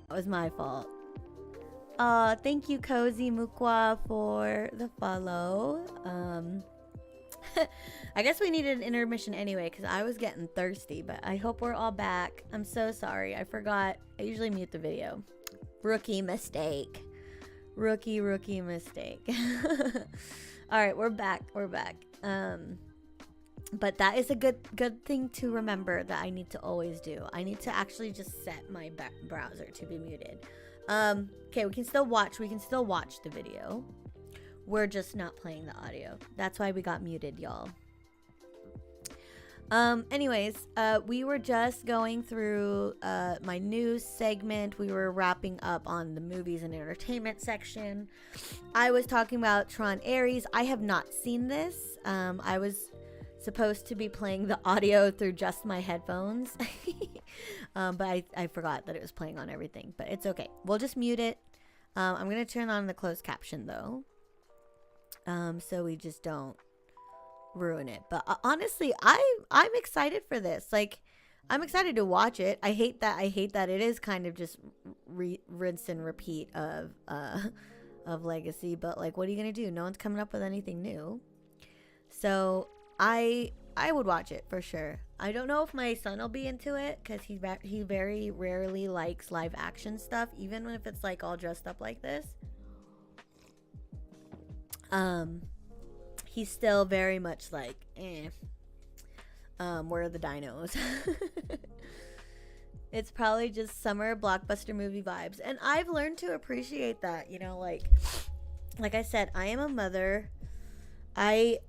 That was my fault. Thank you, Cozy Mukwa, for the follow. I guess we needed an intermission anyway because I was getting thirsty, but I hope we're all back. I'm so sorry. I forgot. I usually mute the video. Rookie mistake. Rookie mistake. All right, we're back. But that is a good thing to remember that I need to always do. I need to actually just set my browser to be muted. Okay, we can still watch the video. We're just not playing the audio. That's why we got muted, y'all. Anyways, we were just going through my news segment. We were wrapping up on the movies and entertainment section. I was talking about Tron Ares. I have not seen this. I was supposed to be playing the audio through just my headphones. But I forgot that it was playing on everything. But it's okay. We'll just mute it. I'm going to turn on the closed caption, though. So we just don't ruin it. But honestly, I'm excited for this. Like, I'm excited to watch it. I hate that it is kind of just rinse and repeat of Legacy. But like, what are you gonna do? No one's coming up with anything new. So I would watch it for sure. I don't know if my son will be into it because he very rarely likes live action stuff, even if it's like all dressed up like this. He's still very much like, where are the dinos? It's probably just summer blockbuster movie vibes. And I've learned to appreciate that, you know, like I said, I am a mother. I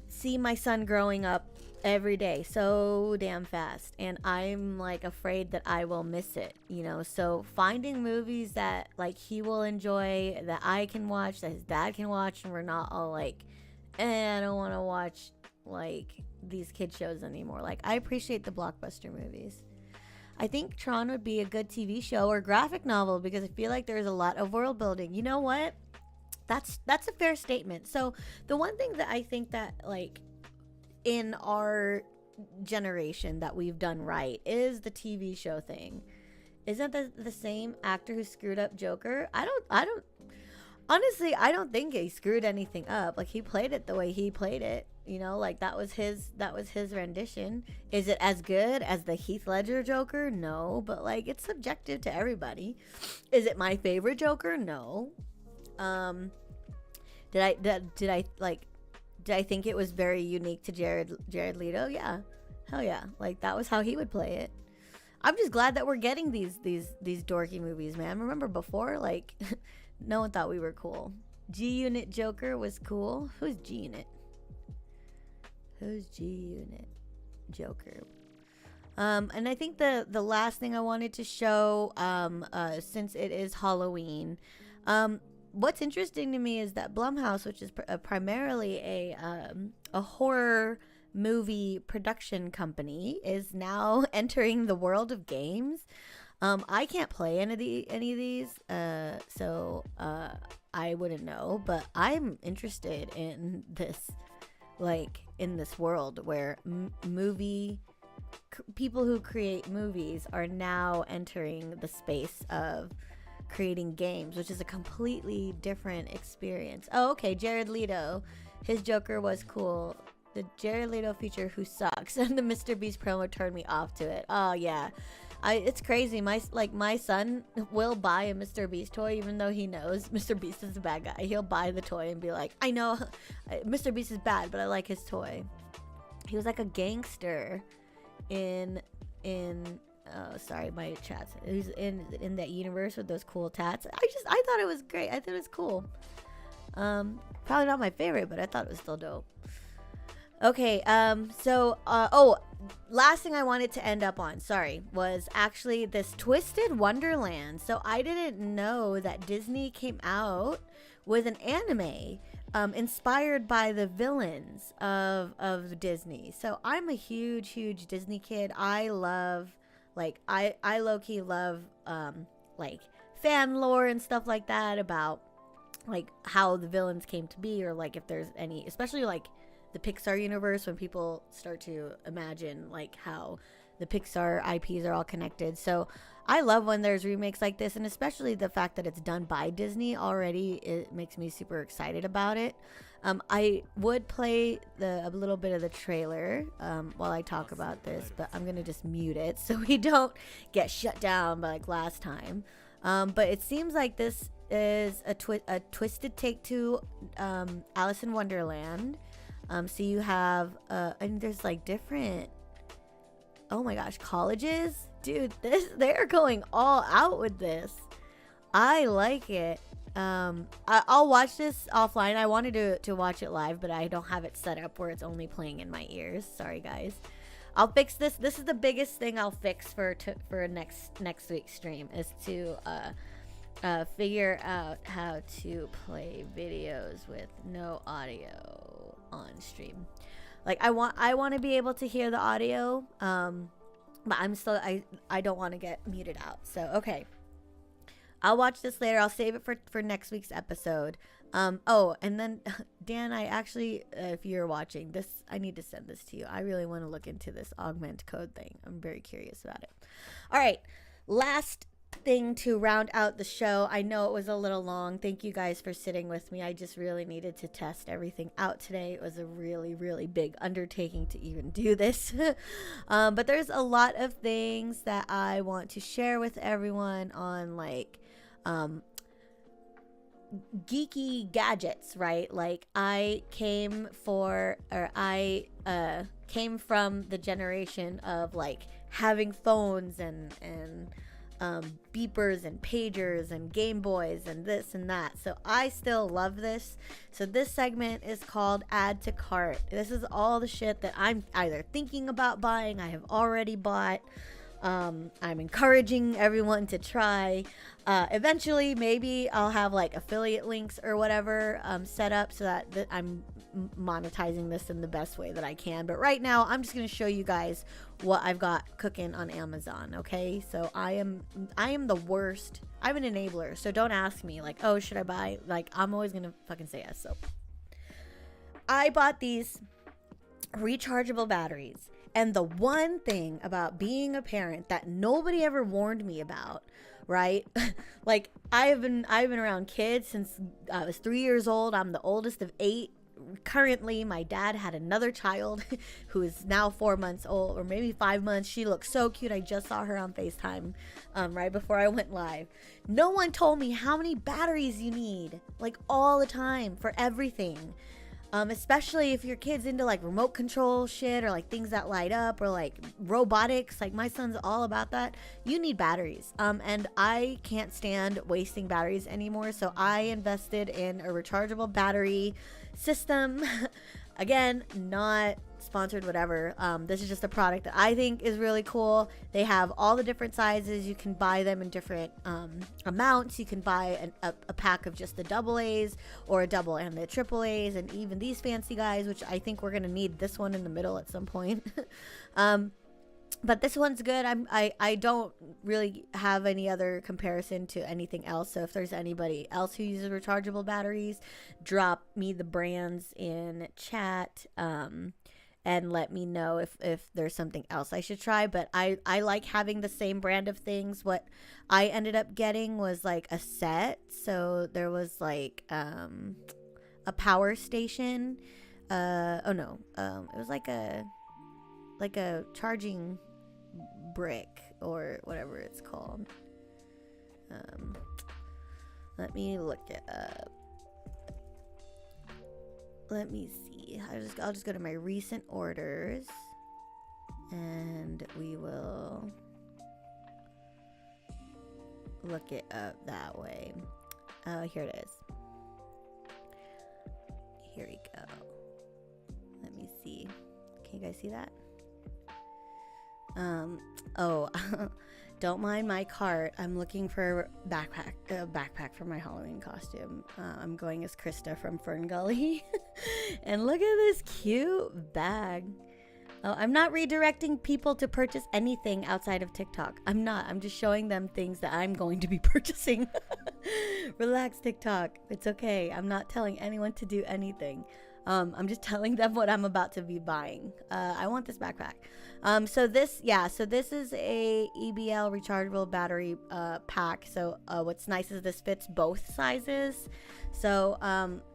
see my son growing up every day so damn fast, and I'm like afraid that I will miss it, you know. So finding movies that like he will enjoy, that I can watch, that his dad can watch, and we're not all like, I don't want to watch like these kid shows anymore. Like, I appreciate the blockbuster movies. I think Tron would be a good TV show or graphic novel because I feel like there's a lot of world building. You know what? That's a fair statement. So the one thing that I think that like in our generation that we've done right is the TV show thing. Isn't the same actor who screwed up Joker? I don't honestly, I don't think he screwed anything up. Like, he played it the way he played it, you know, like that was his rendition. Is it as good as the Heath Ledger Joker? No, but like, it's subjective to everybody. Is it my favorite Joker? No. Did I think it was very unique to Jared Leto? Yeah. Hell yeah. Like, that was how he would play it. I'm just glad that we're getting these dorky movies, man. Remember before, like, no one thought we were cool. G-Unit Joker was cool. Who's G-Unit? Who's G-Unit Joker? And I think the last thing I wanted to show, since it is Halloween, what's interesting to me is that Blumhouse, which is primarily a horror movie production company, is now entering the world of games. I can't play any of these, so I wouldn't know, but I'm interested in this, like, in this world where movie people who create movies are now entering the space of creating games, which is a completely different experience. Oh, okay, Jared Leto, his Joker was cool. The Jared Leto feature who sucks, and the Mr. Beast promo turned me off to it. Oh yeah, it's crazy. My son will buy a Mr. Beast toy even though he knows Mr. Beast is a bad guy. He'll buy the toy and be like, I know Mr. Beast is bad, but I like his toy. He was like a gangster in oh, sorry, my chats. He's in that universe with those cool tats. I thought it was great. I thought it was cool. Probably not my favorite, but I thought it was still dope. Okay, last thing I wanted to end up on, sorry, was actually this Twisted Wonderland. So I didn't know that Disney came out with an anime inspired by the villains of Disney. So I'm a huge Disney kid. I love, like, I low-key love, like, fan lore and stuff like that about, like, how the villains came to be, or, like, if there's any, especially, like, the Pixar universe, when people start to imagine, like, how the Pixar IPs are all connected. So I love when there's remakes like this, and especially the fact that it's done by Disney already, it makes me super excited about it. I would play a little bit of the trailer while I talk about this, but I'm gonna just mute it so we don't get shut down like last time. But it seems like this is a twisted take to Alice in Wonderland. So you have and there's like different, oh my gosh, colleges, dude, they're going all out with this. I like it. I'll watch this offline. I wanted to watch it live, but I don't have it set up where it's only playing in my ears. Sorry guys. I'll fix this. This is the biggest thing I'll fix for next week's stream, is to figure out how to play videos with no audio on stream. Like I want to be able to hear the audio, but I don't want to get muted out. So okay, I'll watch this later. I'll save it for next week's episode. Oh, and then Dan, I actually, if you're watching this, I need to send this to you. I really want to look into this augment code thing. I'm very curious about it. All right, last thing to round out the show. I know it was a little long. Thank you guys for sitting with me. I just really needed to test everything out today. It was a really big undertaking to even do this. But there's a lot of things that I want to share with everyone on, like, geeky gadgets, right? Like I came from the generation of like having phones and beepers and pagers and Game Boys and this and that. So I still love this. So this segment is called Add to Cart. This is all the shit that I'm either thinking about buying, I have already bought. I'm encouraging everyone to try. Eventually, maybe I'll have like affiliate links or whatever set up so that I'm monetizing this in the best way that I can. But right now, I'm just going to show you guys what I've got cooking on Amazon. Okay, so I am the worst. I'm an enabler, so don't ask me like, oh, should I buy? Like, I'm always going to fucking say yes. So I bought these rechargeable batteries. And the one thing about being a parent that nobody ever warned me about, right? Like I've been around kids since I was 3 years old. I'm the oldest of 8. Currently, my dad had another child who is now 4 months old, or maybe 5 months. She looks so cute. I just saw her on FaceTime right before I went live. No one told me how many batteries you need, like all the time for everything. Especially if your kid's into like remote control shit, or like things that light up, or like robotics. Like my son's all about that. You need batteries. And I can't stand wasting batteries anymore. So I invested in a rechargeable battery system. Again, not sponsored, whatever. This is just a product that I think is really cool. They have all the different sizes. You can buy them in different amounts. You can buy a pack of just the AA's, or a double and the AAA's, and even these fancy guys, which I think we're gonna need this one in the middle at some point. But this one's good. I don't really have any other comparison to anything else. So if there's anybody else who uses rechargeable batteries, drop me the brands in chat. and let me know if there's something else I should try. But I like having the same brand of things. What I ended up getting was like a set. So there was like a power station. Oh no, it was like a charging brick or whatever it's called. Let me look it up. Let me see. I'll just go to my recent orders, and we will look it up that way. Here it is. Here we go. Let me see. Can you guys see that? Oh, don't mind my cart. I'm looking for a backpack for my Halloween costume. I'm going as Krista from Fern Gully. And look at this cute bag. Oh, I'm not redirecting people to purchase anything outside of TikTok. I'm not. I'm just showing them things that I'm going to be purchasing. Relax, TikTok. It's okay. I'm not telling anyone to do anything. I'm just telling them what I'm about to be buying. I want this backpack. So this is a EBL rechargeable battery pack. So what's nice is this fits both sizes. So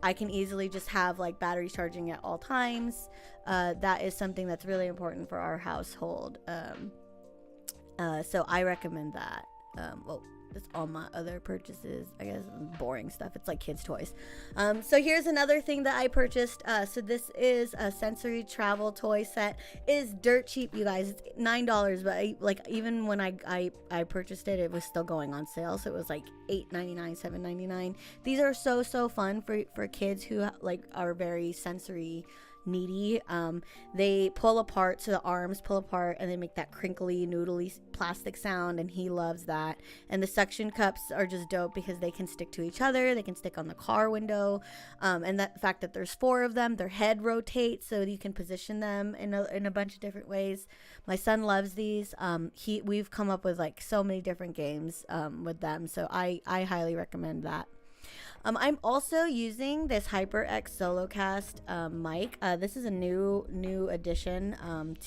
I can easily just have like battery charging at all times. That is something that's really important for our household. So I recommend that. Well, it's all my other purchases, I guess, boring stuff. It's like kids' toys. So here's another thing that I purchased. So this is a sensory travel toy set. It is dirt cheap, you guys. It's $9, but even when I purchased it, it was still going on sale. So it was like $8.99, $7.99. These are so fun for kids who like are very sensory needy. They pull apart, so the arms pull apart and they make that crinkly noodly plastic sound, and he loves that. And the suction cups are just dope because they can stick to each other, they can stick on the car window, and that fact that there's 4 of them, their head rotates so you can position them in a bunch of different ways. My son loves these. We've come up with like so many different games with them, so I highly recommend that. I'm also using this HyperX SoloCast mic. This is a new addition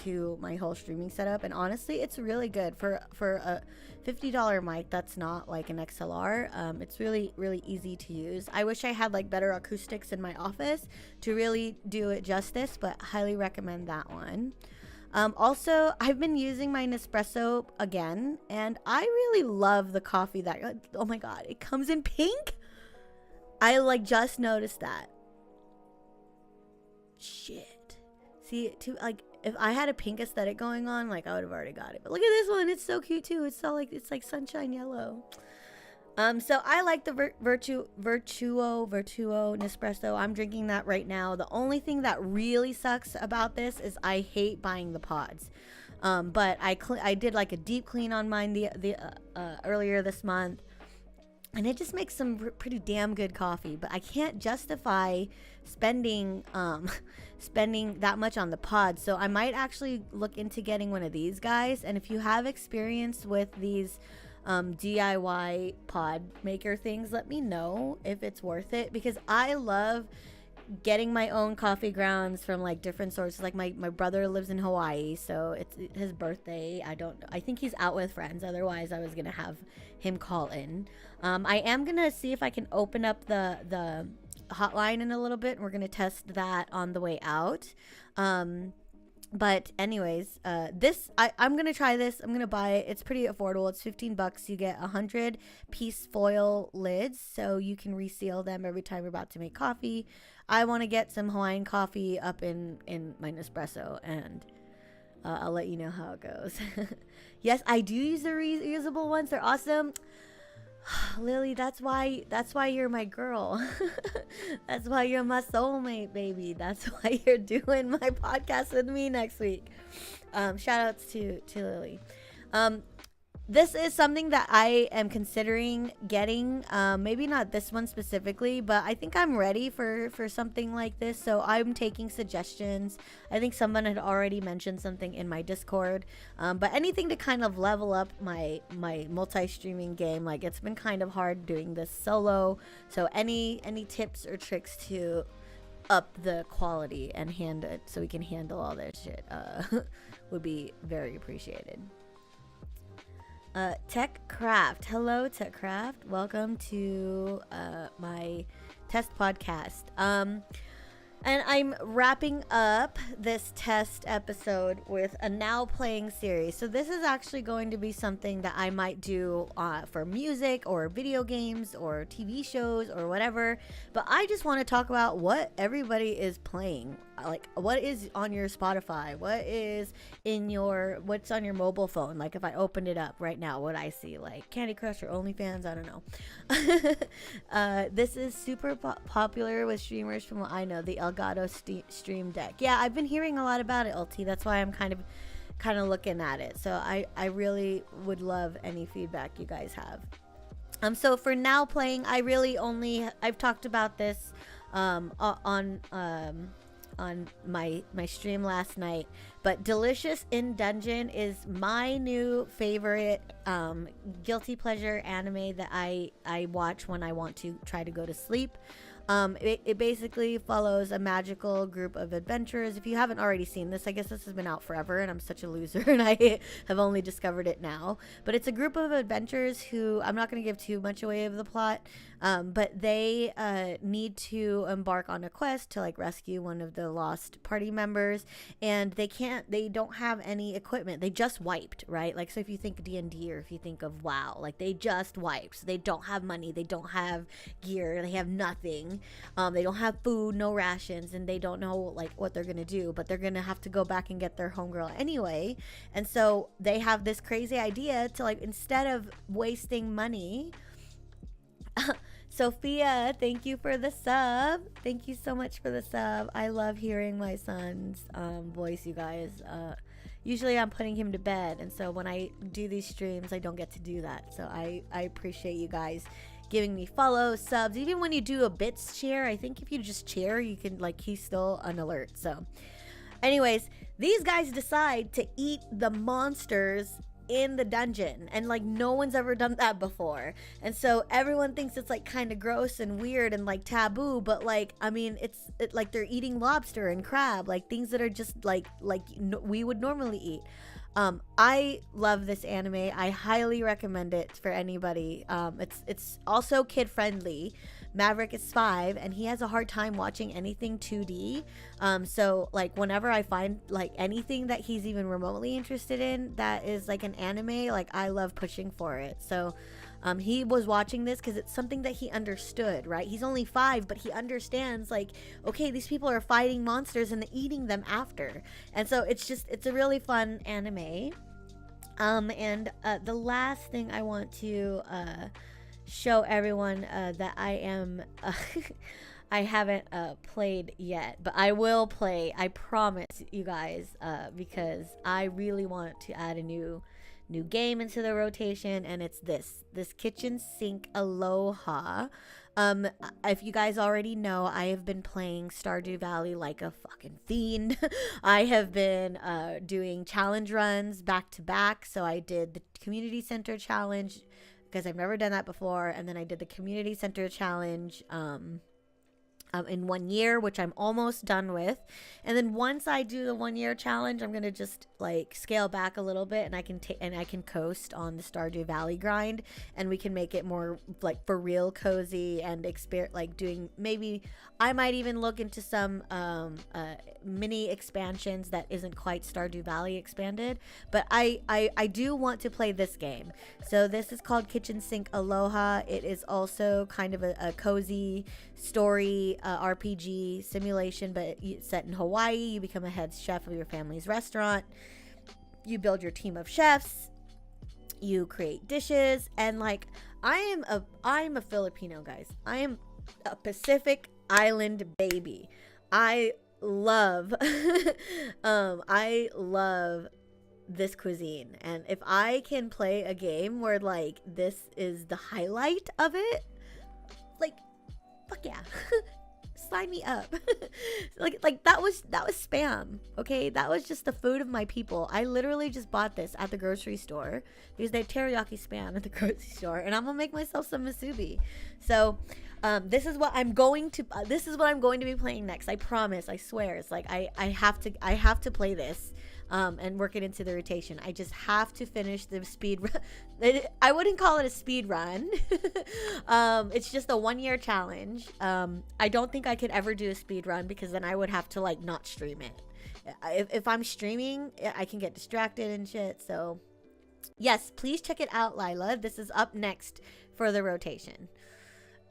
to my whole streaming setup, and honestly, it's really good for a $50 mic that's not like an XLR. It's really easy to use. I wish I had like better acoustics in my office to really do it justice, but highly recommend that one. Also, I've been using my Nespresso again, and I really love the coffee that, oh my god, it comes in pink. I like just noticed that. Shit. See, if I had a pink aesthetic going on, like I would have already got it. But look at this one. It's so cute too. It's like sunshine yellow. So I like the Vertuo Nespresso. I'm drinking that right now. The only thing that really sucks about this is I hate buying the pods. But I did like a deep clean on mine earlier this month. And it just makes some pretty damn good coffee, but I can't justify spending that much on the pod. So I might actually look into getting one of these guys. And if you have experience with these DIY pod maker things, let me know if it's worth it, because I love getting my own coffee grounds from like different sources. Like my brother lives in Hawaii, so it's his birthday. I think he's out with friends, otherwise I was gonna have him call in. I am gonna see if I can open up the hotline in a little bit, and we're gonna test that on the way out. But anyways, I'm gonna try this. I'm gonna buy it. It's pretty affordable. It's $15. You get 100 piece foil lids, so you can reseal them every time you're about to make coffee. I want to get some Hawaiian coffee up in my Nespresso, and I'll let you know how it goes. Yes, I do use the reusable ones. They're awesome. Lily, that's why you're my girl. That's why you're my soulmate, baby. That's why you're doing my podcast with me next week. Shout outs to Lily. This is something that I am considering getting. Maybe not this one specifically, but I think I'm ready for something like this. So I'm taking suggestions. I think someone had already mentioned something in my Discord. But anything to kind of level up my multi-streaming game. Like, it's been kind of hard doing this solo. So any tips or tricks to up the quality and hand it so we can handle all that shit would be very appreciated. TechCraft. Hello, TechCraft. Welcome to my test podcast. And I'm wrapping up this test episode with a now playing series. So this is actually going to be something that I might do for music or video games or TV shows or whatever. But I just want to talk about what everybody is playing. Like, what is on your Spotify? What's on your mobile phone? Like, if I opened it up right now, what I see, like Candy Crush or OnlyFans, I don't know. This is super popular with streamers from what I know, the Elgato Stream Deck. Yeah, I've been hearing a lot about it, LT. That's why I'm kind of looking at it. So I really would love any feedback you guys have. So for now playing, I've talked about this on my stream last night, but Delicious in Dungeon is my new favorite guilty pleasure anime that I watch when I want to try to go to sleep. It basically follows a magical group of adventurers. If you haven't already seen this, I guess this has been out forever and I'm such a loser and I have only discovered it now. But it's a group of adventurers who, I'm not going to give too much away of the plot, but they need to embark on a quest to like rescue one of the lost party members, and they don't have any equipment. They just wiped, right? Like, so if you think D&D or if you think of WoW, like they just wiped. So they don't have money, they don't have gear, they have nothing. They don't have food, no rations, and they don't know like what they're gonna do, but they're gonna have to go back and get their homegirl anyway. And so they have this crazy idea to, like, instead of wasting money, Sophia, thank you for the sub. Thank you so much for the sub. I love hearing my son's voice, you guys. Usually I'm putting him to bed, and so when I do these streams, I don't get to do that. So I appreciate you guys giving me follows, subs. Even when you do a bits share, I think if you just share, you can, like, he's still an alert. So anyways, these guys decide to eat the monsters in the dungeon, and like no one's ever done that before, and so everyone thinks it's like kind of gross and weird and like taboo, but like, I mean, it's like they're eating lobster and crab, like things that are just like we would normally eat. I love this anime. I highly recommend it for anybody. It's also kid friendly. Maverick is 5 and he has a hard time watching anything 2D. So like whenever I find like anything that he's even remotely interested in that is like an anime, like I love pushing for it. So he was watching this because it's something that he understood, right? He's only 5, but he understands, like, okay, these people are fighting monsters and eating them after. And so it's a really fun anime. And the last thing I want to show everyone that I am I haven't played yet, but I will play, I promise you guys, because I really want to add a new game into the rotation, and it's this kitchen sink Aloha. If you guys already know, I have been playing Stardew Valley like a fucking fiend. I have been doing challenge runs back to back. So I did the community center challenge because I've never done that before, and then I did the community center challenge in 1 year, which I'm almost done with. And then once I do the 1 year challenge, I'm gonna just like scale back a little bit, and I can coast on the Stardew Valley grind, and we can make it more like for real cozy and like doing, maybe I might even look into some mini expansions that isn't quite Stardew Valley expanded, but I do want to play this game. So this is called Kitchen Sink Aloha. It is also kind of a cozy story RPG simulation, but it's set in Hawaii. You become a head chef of your family's restaurant. You build your team of chefs. You create dishes, and like I'm a Filipino, guys. I am a Pacific Island baby. I love I love this cuisine, and if I can play a game where like this is the highlight of it, like fuck yeah. sign me up. like that was spam. Okay, that was just the food of my people. I literally just bought this at the grocery store because they have teriyaki spam at the grocery store, and I'm gonna make myself some musubi. So this is what I'm going to be playing next. I promise, I swear. It's like I have to play this and work it into the rotation. I just have to finish the speed run. I wouldn't call it a speed run. It's just a 1-year challenge. I don't think I could ever do a speed run because then I would have to like not stream it. If I'm streaming, I can get distracted and shit. So yes, please check it out, Lila. This is up next for the rotation.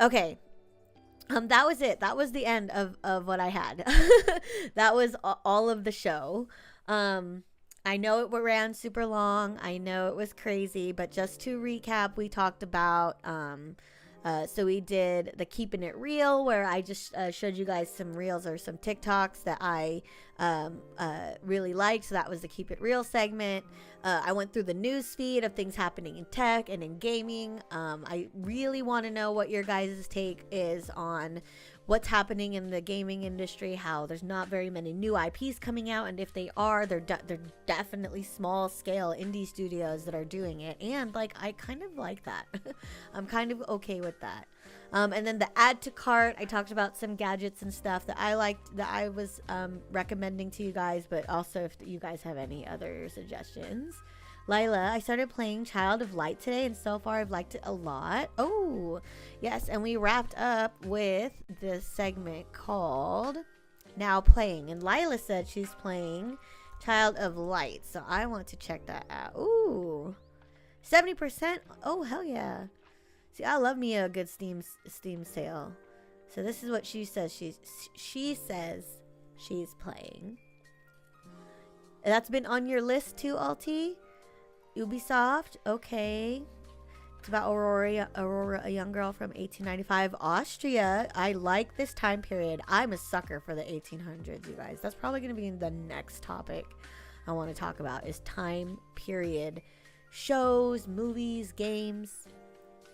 Okay. That was it. That was the end of what I had. That was all of the show. I know it ran super long. I know it was crazy, but just to recap, we talked about, so we did the Keeping It Real, where I just showed you guys some reels or some TikToks that I really liked. So that was the Keep It Real segment. I went through the news feed of things happening in tech and in gaming. I really want to know what your guys' take is on what's happening in the gaming industry, how there's not very many new IPs coming out, and if they are, they're definitely small scale indie studios that are doing it, and like I kind of like that. I'm kind of okay with that. And then the add to cart, I talked about some gadgets and stuff that I liked, that I was recommending to you guys, but also if you guys have any other suggestions. Lila, I started playing Child of Light today, and so far I've liked it a lot. Oh, yes, and we wrapped up with this segment called Now Playing, and Lila said she's playing Child of Light, so I want to check that out. Ooh, 70%. Oh, hell yeah. See, I love me a good Steam sale. So this is what she says she says she's playing. And that's been on your list too, Alti? Ubisoft, okay. It's about Aurora, a young girl from 1895, Austria. I like this time period. I'm a sucker for the 1800s, you guys. That's probably going to be the next topic I want to talk about, is time period shows, movies, games.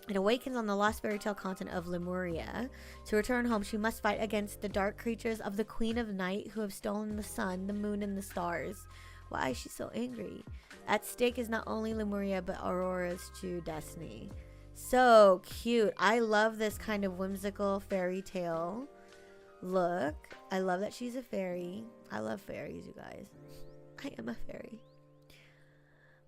It awakens on the lost fairy tale continent of Lemuria. To return home, she must fight against the dark creatures of the Queen of Night who have stolen the sun, the moon, and the stars. Why is she so angry? At stake is not only Lemuria, but Aurora's true destiny. So cute. I love this kind of whimsical fairy tale look. I love that she's a fairy. I love fairies, you guys. I am a fairy.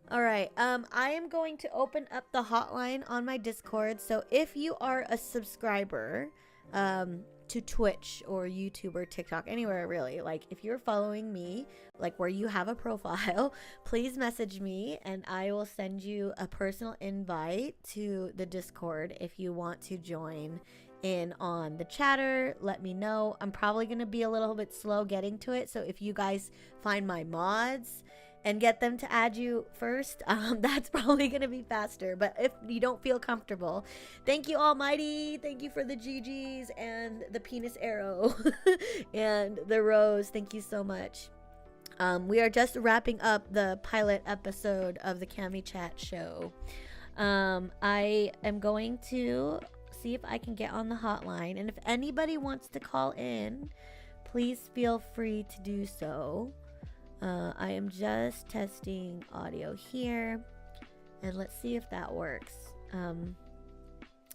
All right. I am going to open up the hotline on my Discord. So if you are a subscriber, to Twitch or YouTube or TikTok, anywhere really, like if you're following me, like where you have a profile, please message me and I will send you a personal invite to the Discord if you want to join in on the chatter. Let me know. I'm probably going to be a little bit slow getting to it, so if you guys find my mods and get them to add you first, that's probably gonna be faster. But if you don't feel comfortable, thank you, Almighty. Thank you for the GGs and the penis arrow and the rose. Thank you so much. We are just wrapping up the pilot episode of the CAMI Chat show. I am going to see if I can get on the hotline, and if anybody wants to call in, please feel free to do so. I am just testing audio here, and let's see if that works.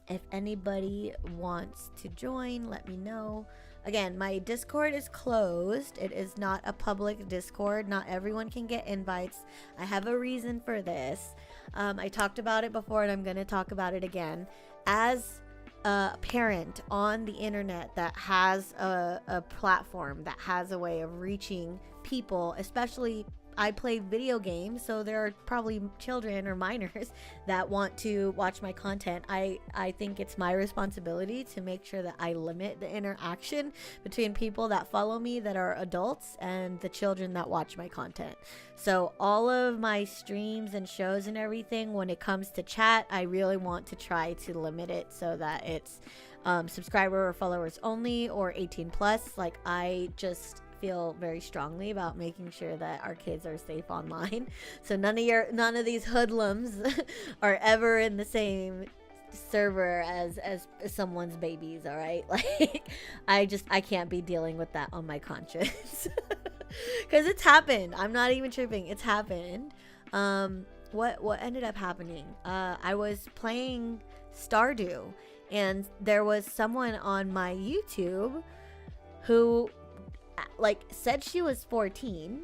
If anybody wants to join, let me know. Again, my Discord is closed. It is not a public Discord. Not everyone can get invites. I have a reason for this. I talked about it before, and I'm going to talk about it again. As a parent on the internet that has a platform, that has a way of reaching people, especially I play video games, so there are probably children or minors that want to watch my content. I think it's my responsibility to make sure that I limit the interaction between people that follow me that are adults and the children that watch my content. So all of my streams and shows and everything, when it comes to chat, I really want to try to limit it so that it's subscriber or followers only, or 18 plus. Like, I just feel very strongly about making sure that our kids are safe online. So none of these hoodlums are ever in the same server as someone's babies, all right? Like I can't be dealing with that on my conscience. Cuz it's happened. I'm not even tripping. It's happened. What ended up happening? I was playing Stardew, and there was someone on my YouTube who like said she was 14,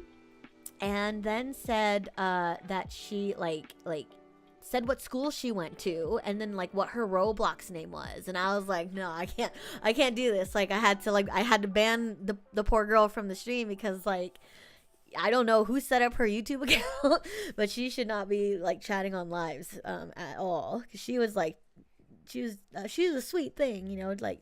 and then said that she like said what school she went to, and then like what her Roblox name was. And I was like, no, I can't do this. Like I had to ban the poor girl from the stream, because like I don't know who set up her YouTube account, but she should not be like chatting on lives at all. Cause she was a sweet thing, you know, like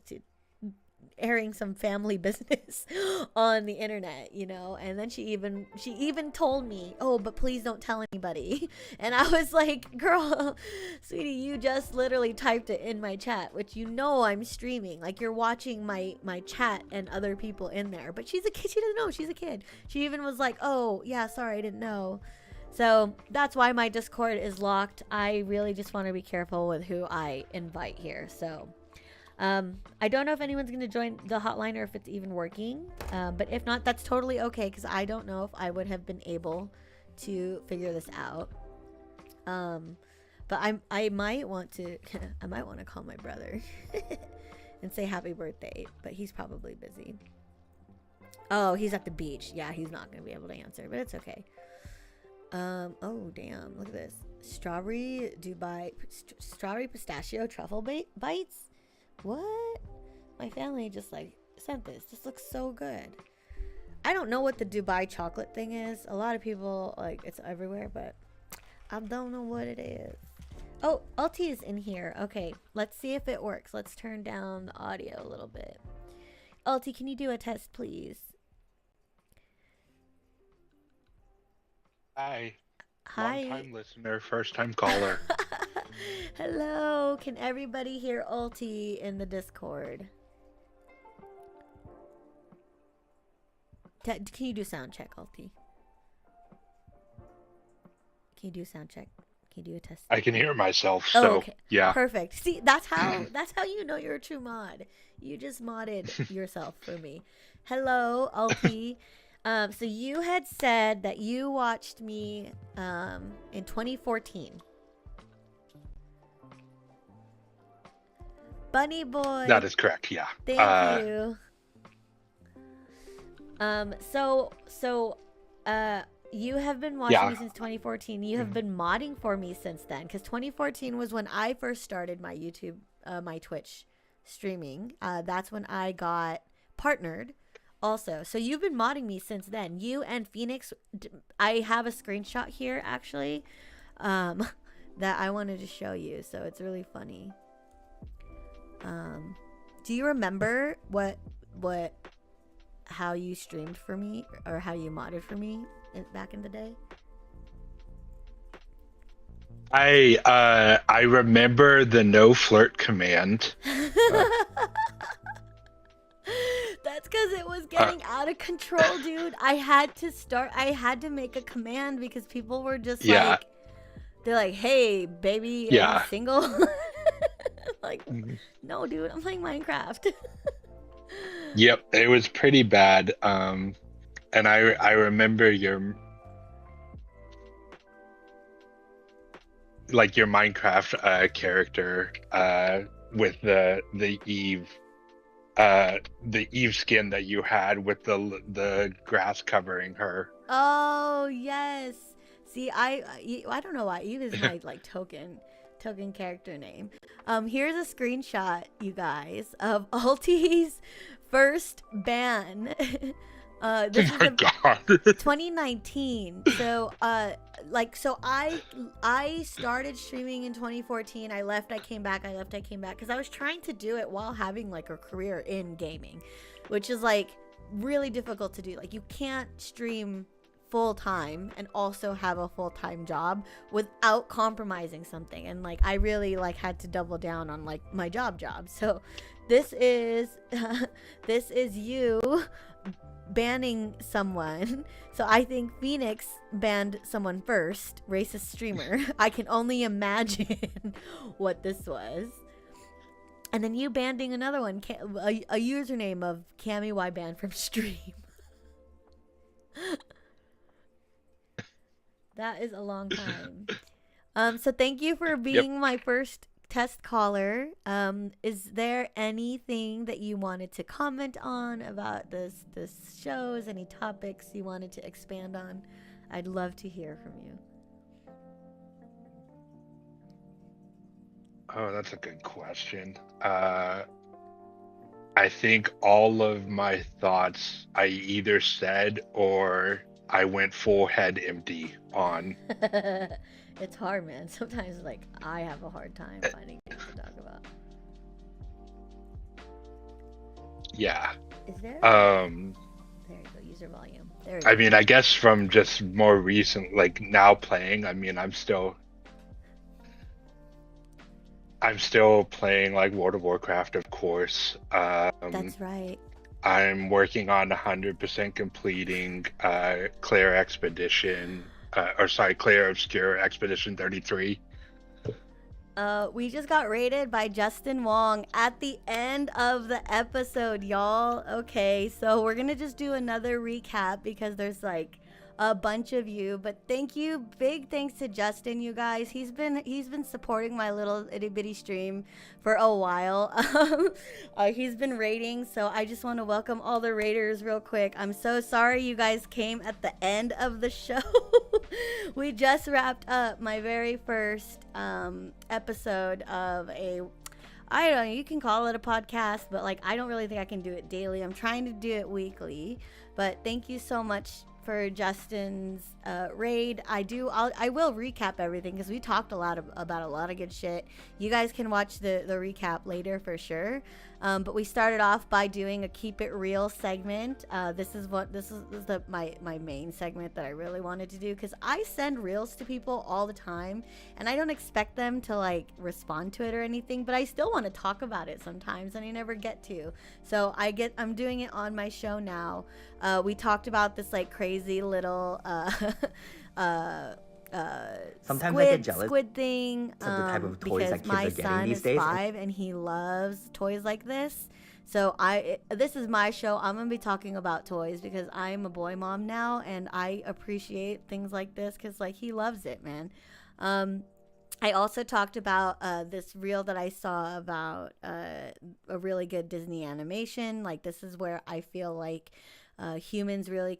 airing some family business on the internet, you know. And then she even told me, oh, but please don't tell anybody. And I was like, girl, sweetie, you just literally typed it in my chat, which you know I'm streaming. Like, you're watching my chat and other people in there. But she's a kid. She doesn't know. She's a kid. She even was like, oh yeah, sorry, I didn't know. So that's why my Discord is locked. I really just want to be careful with who I invite here. So I don't know if anyone's going to join the hotline or if it's even working. But if not, that's totally okay, because I don't know if I would have been able to figure this out. But I might want to call my brother and say happy birthday, but he's probably busy. Oh, he's at the beach. Yeah, he's not going to be able to answer, but it's okay. Oh damn, look at this. Strawberry pistachio truffle bites. What? My family just like sent this. This looks so good. I don't know what the Dubai chocolate thing is. A lot of people like it's everywhere, but I don't know what it is. Oh, Alti is in here. Okay, let's see if it works. Let's turn down the audio a little bit. Alti, can you do a test, please? Hi. Hi. Long-time listener, first-time caller. Hello. Can everybody hear Alti in the Discord? Can you do sound check, Alti? Can you do sound check? Can you do a test? I can hear myself, so okay. Yeah. Perfect. See, that's how you know you're a true mod. You just modded yourself for me. Hello, Alti. So you had said that you watched me in 2014. Bunny boy. That is correct, yeah. Thank you. You have been watching me since 2014. You have been modding for me since then, because 2014 was when I first started my YouTube, my Twitch streaming. That's when I got partnered also. So you've been modding me since then. You and Phoenix, I have a screenshot here actually, that I wanted to show you. So it's really funny. Do you remember how you streamed for me, or how you modded for me back in the day? I remember the no flirt command. That's because it was getting out of control, dude. I had to make a command because people were just like, they're like, hey, baby, are you single? Like, no, dude, I'm playing Minecraft. Yep, it was pretty bad. And I remember your Minecraft character with the Eve skin that you had with the grass covering her. Oh yes. See, I don't know why Eve is my like token character name. Here's a screenshot, you guys, of Alti's first ban. This is God. 2019. So I started streaming in 2014. I left, I came back, because I was trying to do it while having like a career in gaming, which is like really difficult to do. Like, you can't stream full time and also have a full-time job without compromising something, and like I really like had to double down on like my job. So this is you banning someone. So I think Phoenix banned someone first, racist streamer. I can only imagine what this was. And then you banning another one, a username of CAMI CHAT banned from stream. That is a long time. So thank you for being my first test caller. Is there anything that you wanted to comment on about this shows? Any topics you wanted to expand on? I'd love to hear from you. Oh, that's a good question. I think all of my thoughts I either said or I went full head empty on. It's hard, man. Sometimes, like, I have a hard time finding things to talk about. Yeah. Is there? There you go. User volume. There you I go. mean, I guess from just more recent, like now playing, I mean, I'm still playing like World of Warcraft, of course. That's right. I'm working on 100% completing Claire Expedition, Claire Obscure Expedition 33. We just got rated by Justin Wong at the end of the episode, y'all. Okay, so we're gonna just do another recap because there's like a bunch of you, but thank you, big thanks to Justin, you guys. He's been supporting my little itty bitty stream for a while. He's been rating, so I just want to welcome all the raiders real quick. I'm so sorry you guys came at the end of the show. We just wrapped up my very first episode of I don't know, you can call it a podcast, but like I don't really think I can do it daily. I'm trying to do it weekly, but thank you so much for Justin's raid. I will recap everything because we talked about a lot of good shit. You guys can watch the recap later for sure. But we started off by doing a keep it real segment. This is my main segment that I really wanted to do because I send reels to people all the time and I don't expect them to like respond to it or anything, but I still want to talk about it sometimes and I never get to. So I'm doing it on my show now. We talked about this like crazy little sometimes I get jealous squid thing of the type of toys that kids my are getting son these is days. 5 and he loves toys like this. So this is my show. I'm gonna be talking about toys because I'm a boy mom now and I appreciate things like this because like he loves it, man. I also talked about this reel that I saw about a really good Disney animation. Like this is where I feel like humans really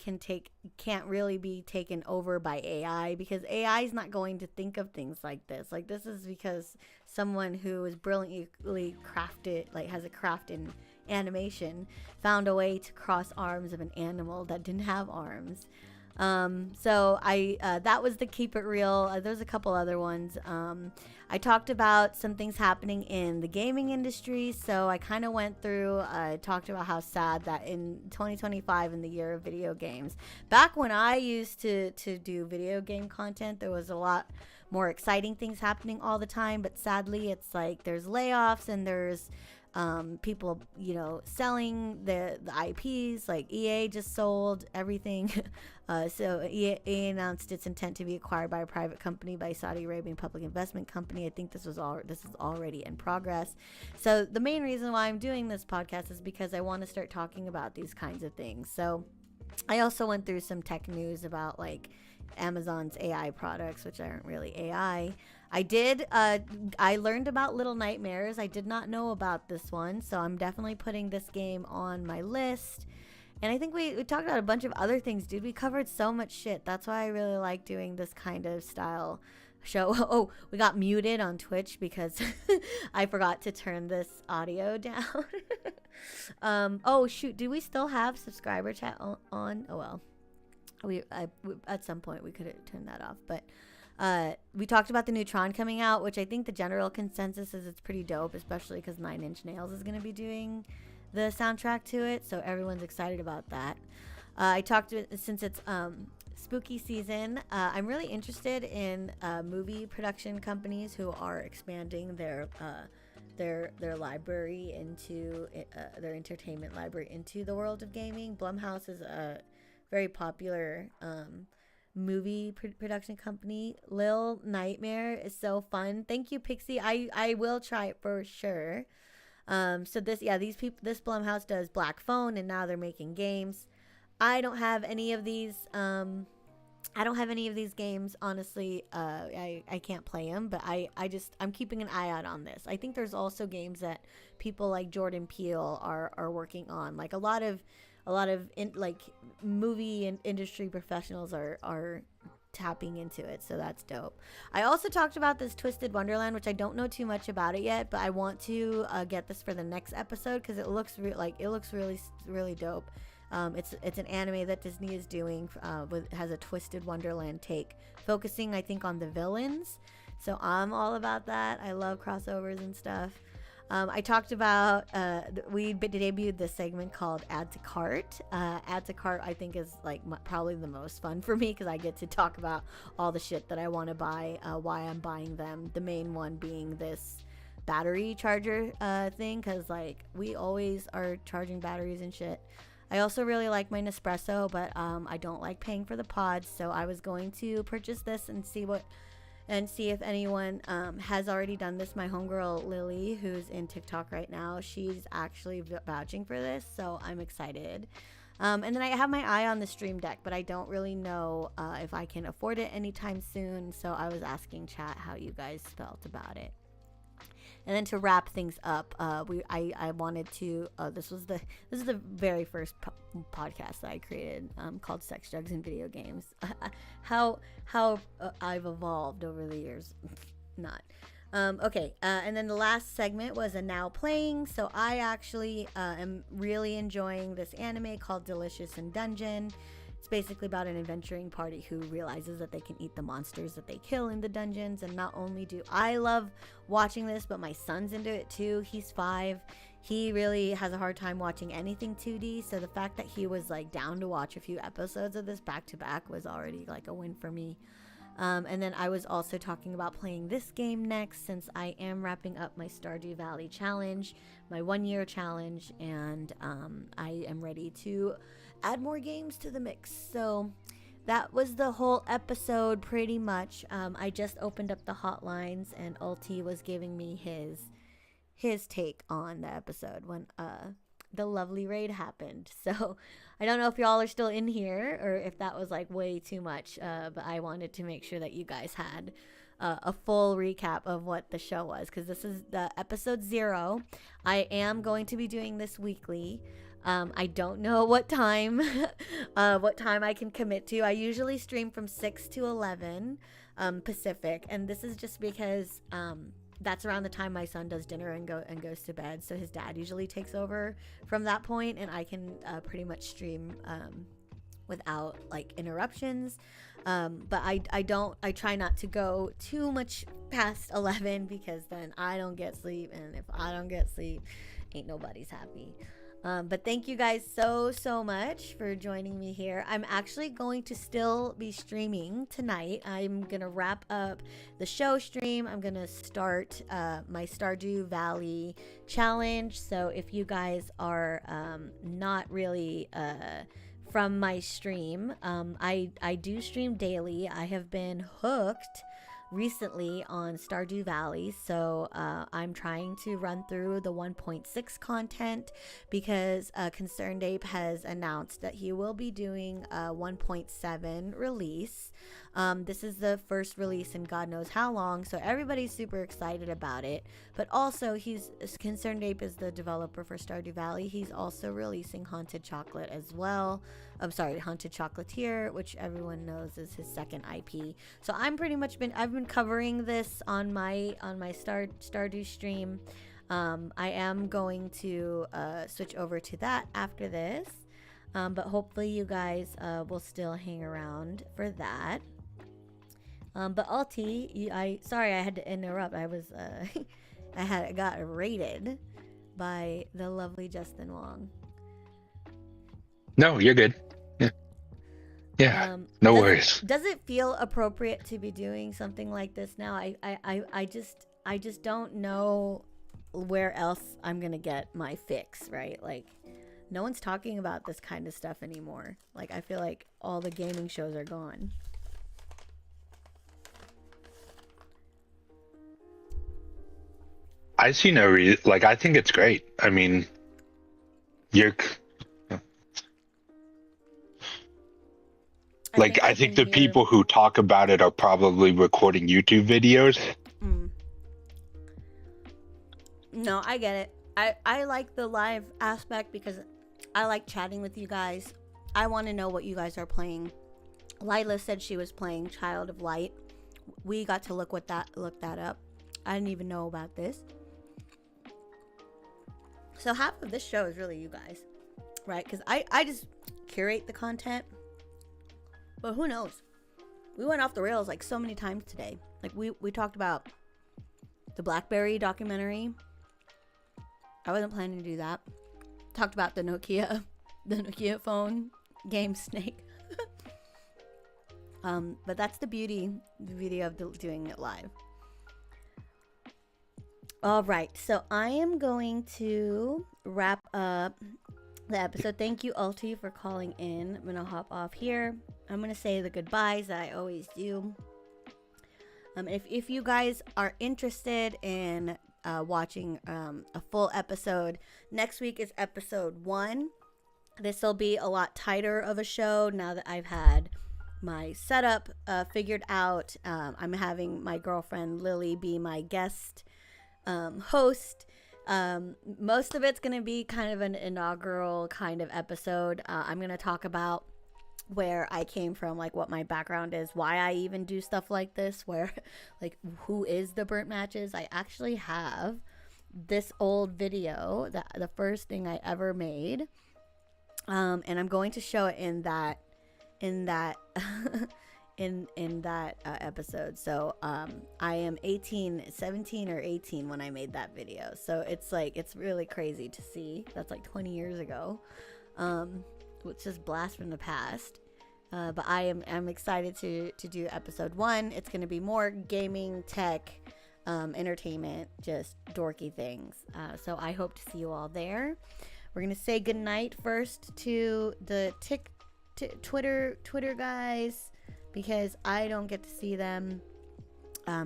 can't really be taken over by AI because AI is not going to think of things like this. Like this is because someone who is brilliantly crafted, like has a craft in animation, found a way to cross arms of an animal that didn't have arms. So that was the keep it real. There's a couple other ones. I talked about some things happening in the gaming industry. So I kind of went through, talked about how sad that in 2025, in the year of video games, back when I used to do video game content, there was a lot more exciting things happening all the time. But sadly, it's like there's layoffs and there's people, selling the IPs. Like EA just sold everything. So EA announced its intent to be acquired by a private company by Saudi Arabian Public Investment Company. I think this is already in progress. So the main reason why I'm doing this podcast is because I want to start talking about these kinds of things. So I also went through some tech news about like Amazon's AI products, which aren't really AI. I learned about Little Nightmares. I did not know about this one, so I'm definitely putting this game on my list. And I think we talked about a bunch of other things, dude. We covered so much shit. That's why I really like doing this kind of style show. Oh, we got muted on Twitch because I forgot to turn this audio down. Oh, shoot. Do we still have subscriber chat on? Oh, well. At some point, we could have turned that off. But we talked about the new Tron coming out, which I think the general consensus is it's pretty dope, especially because 9 Inch Nails is going to be doing the soundtrack to it, so everyone's excited about that. Since it's spooky season, I'm really interested in movie production companies who are expanding their their library into their entertainment library into the world of gaming. Blumhouse is a very popular movie production company. Lil Nightmare is so fun. Thank you, Pixie. I will try it for sure. So this Blumhouse does Black Phone, and now they're making games. I don't have any of these games, honestly. I can't play them, but I'm keeping an eye out on this. I think there's also games that people like Jordan Peele are working on. Like a lot of movie and industry professionals are tapping into it, so that's dope. I also talked about this Twisted Wonderland, which I don't know too much about it yet, but I want to get this for the next episode because it looks really, really dope. It's an anime that Disney is doing, has a Twisted Wonderland take, focusing I think on the villains. So I'm all about that. I love crossovers and stuff. I talked about we debuted this segment called Add to Cart. Add to Cart I think is like probably the most fun for me because I get to talk about all the shit that I want to buy, why I'm buying them. The main one being this battery charger thing, because like we always are charging batteries and shit. I also really like my Nespresso, but I don't like paying for the pods, so I was going to purchase this and see if anyone has already done this. My homegirl Lily, who's in TikTok right now, she's actually vouching for this, so I'm excited. And then I have my eye on the Stream Deck, but I don't really know if I can afford it anytime soon, so I was asking chat how you guys felt about it. And then to wrap things up, I wanted to. This is the very first podcast that I created, called Sex, Drugs, and Video Games. how I've evolved over the years. Not. Okay. And then the last segment was a now playing. So I actually am really enjoying this anime called Delicious in Dungeon. It's basically about an adventuring party who realizes that they can eat the monsters that they kill in the dungeons. And not only do I love watching this, but my son's into it too. He's 5. He really has a hard time watching anything 2D. So the fact that he was like down to watch a few episodes of this back to back was already like a win for me. And then I was also talking about playing this game next, since I am wrapping up my Stardew Valley challenge, my 1-year challenge, and I am ready to add more games to the mix. So that was the whole episode pretty much. I just opened up the hotlines and Ulti was giving me his take on the episode when the lovely raid happened. So I don't know if y'all are still in here or if that was like way too much, but I wanted to make sure that you guys had a full recap of what the show was, because this is the episode 0. I am going to be doing this weekly. I don't know what time I can commit to. I usually stream from 6 to 11 Pacific, and this is just because that's around the time my son does dinner and goes to bed. So his dad usually takes over from that point, and I can pretty much stream without like interruptions. But I try not to go too much past 11 because then I don't get sleep, and if I don't get sleep, ain't nobody's happy. But thank you guys so much for joining me here. I'm actually going to still be streaming tonight. I'm going to wrap up the show stream. I'm going to start my Stardew Valley challenge. So if you guys are not really from my stream, I do stream daily. I have been hooked recently on Stardew Valley, so I'm trying to run through the 1.6 content because Concerned Ape has announced that he will be doing a 1.7 release. This is the first release in God knows how long, so everybody's super excited about it. But also, Concerned Ape is the developer for Stardew Valley. He's also releasing Haunted Chocolate as well. Haunted Chocolatier, which everyone knows is his second IP. So I've been covering this on my Stardew stream. I am going to switch over to that after this. But hopefully you guys will still hang around for that. But Alti, sorry I had to interrupt. I was I got raided by the lovely Justin Wong. No, you're good. Yeah, no worries. Does it feel appropriate to be doing something like this now? I just don't know where else I'm gonna get my fix, right? Like, no one's talking about this kind of stuff anymore. Like, I feel like all the gaming shows are gone. I see no reason. Like, I think it's great. I mean, you're like, I think the people who talk about it are probably recording YouTube videos. No, I get it. I like the live aspect because I like chatting with you guys. I want to know what you guys are playing. Lila said she was playing Child of Light. We got to look that up. I didn't even know about this. So half of this show is really you guys, right? Because I just curate the content. But who knows? We went off the rails like so many times today. Like we talked about the BlackBerry documentary. I wasn't planning to do that. Talked about the Nokia phone game Snake. But that's the beauty of doing it live. All right, so I am going to wrap up the episode. Thank you, Alti, for calling in. I'm gonna hop off here. I'm gonna say the goodbyes that I always do. If you guys are interested in watching a full episode, next week is episode 1. This will be a lot tighter of a show now that I've had my setup figured out. I'm having my girlfriend Lily be my guest host. Most of it's gonna be kind of an inaugural kind of episode. I'm gonna talk about where I came from, like what my background is, why I even do stuff like this, where like who is the burnt matches. I actually have this old video, that the first thing I ever made, and I'm going to show it in that in that episode. So I am 17 or 18 when I made that video, so it's like, it's really crazy to see. That's like 20 years ago, which is blast from the past. But I'm excited to do episode 1. It's going to be more gaming, tech, entertainment, just dorky things. So I hope to see you all there. We're going to say goodnight first to the Twitter guys, because I don't get to see them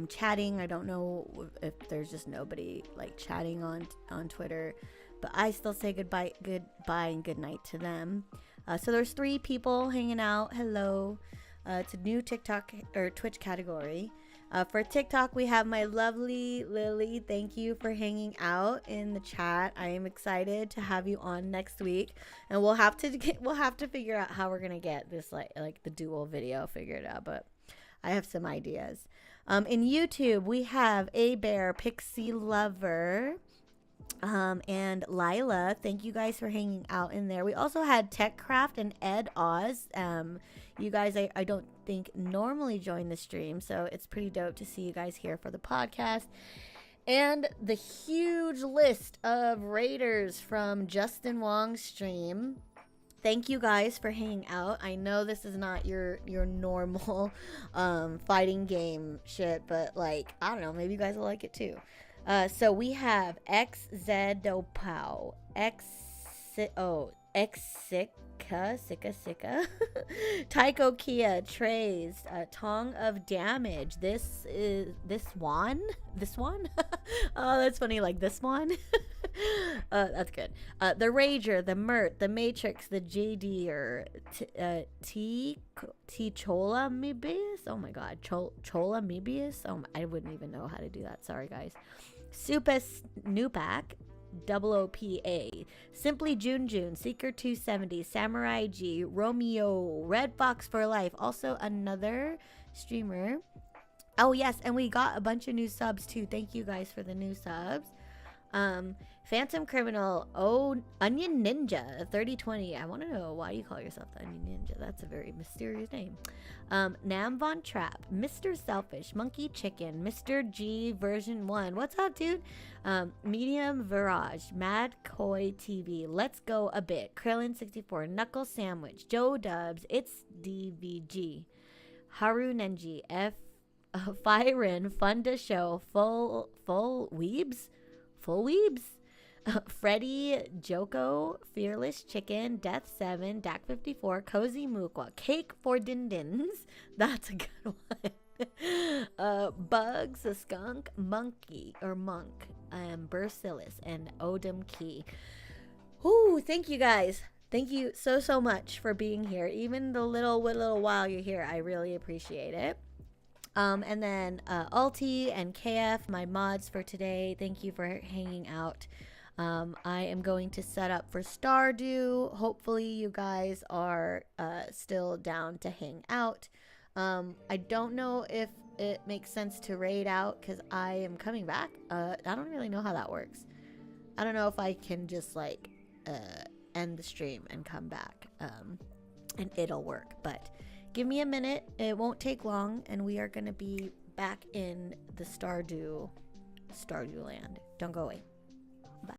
chatting. I don't know if there's just nobody like chatting on Twitter, but I still say goodbye and good night to them. So there's 3 people hanging out. Hello. It's a new TikTok or Twitch category. For TikTok, we have my lovely Lily. Thank you for hanging out in the chat. I am excited to have you on next week, and we'll have to figure out how we're gonna get this like the dual video figured out. But I have some ideas. In YouTube, we have A Bear, Pixie Lover, and Lila. Thank you guys for hanging out in there. We also had TechCraft and Ed Oz. You guys, I don't think normally join the stream, so it's pretty dope to see you guys here for the podcast. And the huge list of raiders from Justin Wong's stream. Thank you guys for hanging out. I know this is not your normal fighting game shit, but like, I don't know, maybe you guys will like it too. So we have XZDoPow, Sika, Tycho Kia, Trays, Tong of Damage. This one? Oh, that's funny, like this one. That's good. The Rager, the Mert, the Matrix, the JD, or Chola Mebius. Oh my god, Chola Mebius. Oh, I wouldn't even know how to do that. Sorry, guys. Supus Nupak, OOPA, Simply June, Seeker 270, Samurai G, Romeo, Red Fox for Life, also another streamer. Oh yes, and we got a bunch of new subs too. Thank you guys for the new subs. Phantom Criminal, Onion Ninja 3020. I want to know why you call yourself the Onion Ninja. That's a very mysterious name. Nam Von Trap, Mr. Selfish, Monkey Chicken, Mr. G version 1. What's up, dude? Medium Virage, Mad Koi TV, Let's Go a Bit, Krillin 64, Knuckle Sandwich, Joe Dubs, It's DVG, Haru Nenji, Firen, Funda Show, Full Weebs. Full Weebs. Freddie, Joko, Fearless Chicken, Death 7, Dak 54, Cozy Mukwa, Cake for Din Dins. That's a good one. Bugs, a Skunk, Monkey or Monk, Bursilis, and Odom Key. Ooh, thank you guys. Thank you so much for being here. Even the little while you're here, I really appreciate it. And then Alti and KF, my mods for today. Thank you for hanging out. I am going to set up for Stardew. Hopefully you guys are still down to hang out. I don't know if it makes sense to raid out because I am coming back. I don't really know how that works. I don't know if I can just like end the stream and come back and it'll work. But give me a minute. It won't take long and we are going to be back in the Stardew land. Don't go away.